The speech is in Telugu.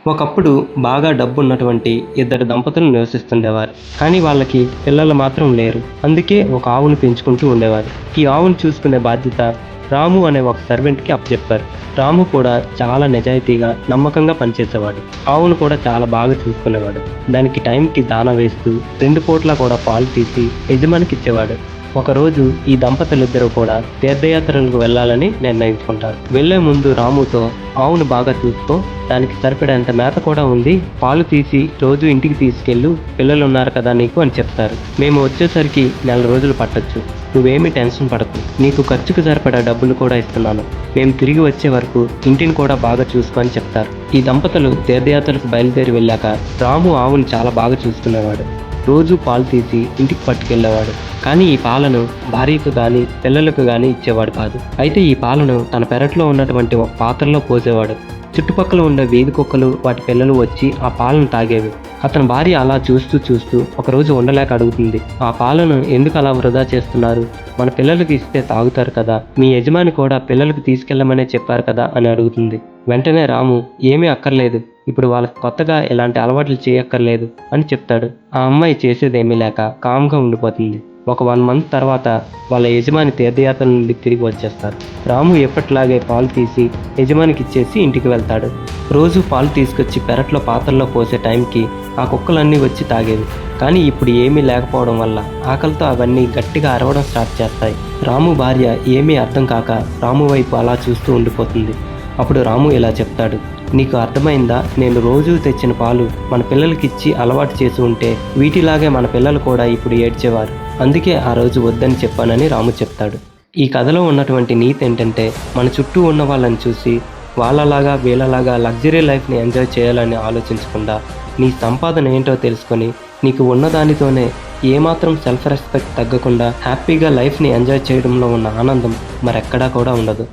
ఒకప్పుడు బాగా డబ్బున్నటువంటి ఇద్దరు దంపతులు నివసిస్తుండేవారు. కానీ వాళ్ళకి పిల్లలు మాత్రం లేరు. అందుకే ఒక ఆవును పెంచుకుంటూ ఉండేవారు. ఈ ఆవును చూసుకునే బాధ్యత రాము అనే ఒక సర్వెంట్‌కి అప్పజెప్పారు. రాము కూడా చాలా నిజాయితీగా, నమ్మకంగా పనిచేసేవాడు. ఆవును కూడా చాలా బాగా చూసుకునేవాడు. దానికి టైంకి దానా వేస్తూ 2 పూటలా కూడా పాలు తీసి యజమానికిచ్చేవాడు. ఒకరోజు ఈ దంపతులిద్దరూ కూడా తీర్థయాత్రలకు వెళ్ళాలని నిర్ణయించుకుంటారు. వెళ్లే ముందు రాముతో ఆవును బాగా చూసుకో, దానికి సరిపడేంత మేత కూడా ఉంది, పాలు తీసి రోజు ఇంటికి తీసుకెళ్ళు, పిల్లలున్నారు కదా నీకు అని చెప్తారు. మేము వచ్చేసరికి నెల రోజులు పట్టొచ్చు, నువ్వేమీ టెన్షన్ పడకు, నీకు ఖర్చుకు సరిపడా డబ్బులు కూడా ఇస్తున్నాను, మేము తిరిగి వచ్చే వరకు ఇంటిని కూడా బాగా చూసుకో అని చెప్తారు. ఈ దంపతులు తీర్థయాత్రకు బయలుదేరి వెళ్ళాక రాము ఆవును చాలా బాగా చూసుకునేవాడు. రోజు పాలు తీసి ఇంటికి పట్టుకెళ్లేవాడు. కానీ ఈ పాలను భార్యకు గాని పిల్లలకు గాని ఇచ్చేవాడు కాదు. అయితే ఈ పాలను తన పెరట్లో ఉన్నటువంటి ఒక పాత్రలో పోసేవాడు. చుట్టుపక్కల ఉన్న వీధి కుక్కలు వాటి పిల్లలు వచ్చి ఆ పాలను తాగేవి. అతని భార్య అలా చూస్తూ చూస్తూ ఒకరోజు ఉండలేక అడుగుతుంది, ఆ పాలను ఎందుకు అలా వృధా చేస్తున్నారు? మన పిల్లలకి ఇస్తే తాగుతారు కదా, మీ యజమాని కూడా పిల్లలకు తీసుకెళ్లమనే చెప్పారు కదా అని అడుగుతుంది. వెంటనే రాము ఏమీ అక్కర్లేదు, ఇప్పుడు వాళ్ళకి కొత్తగా ఎలాంటి అలవాట్లు చేయక్కర్లేదు అని చెప్తాడు. ఆ అమ్మాయి చేసేదేమీ లేక కామ్గా ఉండిపోతుంది. ఒక 1 మంత్ తర్వాత వాళ్ళ యజమాని తీర్థయాత్ర నుండి తిరిగి వచ్చేస్తారు. రాము ఎప్పటిలాగే పాలు తీసి యజమానికి ఇచ్చేసి ఇంటికి వెళ్తాడు. రోజు పాలు తీసుకొచ్చి పెరట్లో పాత్రలో పోసే టైంకి ఆ కుక్కలన్నీ వచ్చి తాగేవి. కానీ ఇప్పుడు ఏమీ లేకపోవడం వల్ల ఆకలితో అవన్నీ గట్టిగా అరవడం స్టార్ట్ చేస్తాయి. రాము భార్య ఏమీ అర్థం కాక రాము వైపు అలా చూస్తూ ఉండిపోతుంది. అప్పుడు రాము ఇలా చెప్తాడు, నీకు అర్థమైందా? నేను రోజూ తెచ్చిన పాలు మన పిల్లలకిచ్చి అలవాటు చేసి ఉంటే వీటిలాగే మన పిల్లలు కూడా ఇప్పుడు ఏడ్చేవారు. అందుకే ఆ రోజు వద్దని చెప్పానని రాము చెప్తాడు. ఈ కథలో ఉన్నటువంటి నీతి ఏంటంటే, మన చుట్టూ ఉన్న వాళ్ళని చూసి వాళ్ళలాగా వీళ్ళలాగా లగ్జరీ లైఫ్ని ఎంజాయ్ చేయాలని ఆలోచించకుండా నీ సంపాదన ఏంటో తెలుసుకొని నీకు ఉన్నదానితోనే ఏమాత్రం సెల్ఫ్ రెస్పెక్ట్ తగ్గకుండా హ్యాపీగా లైఫ్ని ఎంజాయ్ చేయడంలో ఉన్న ఆనందం మరెక్కడా కూడా ఉండదు.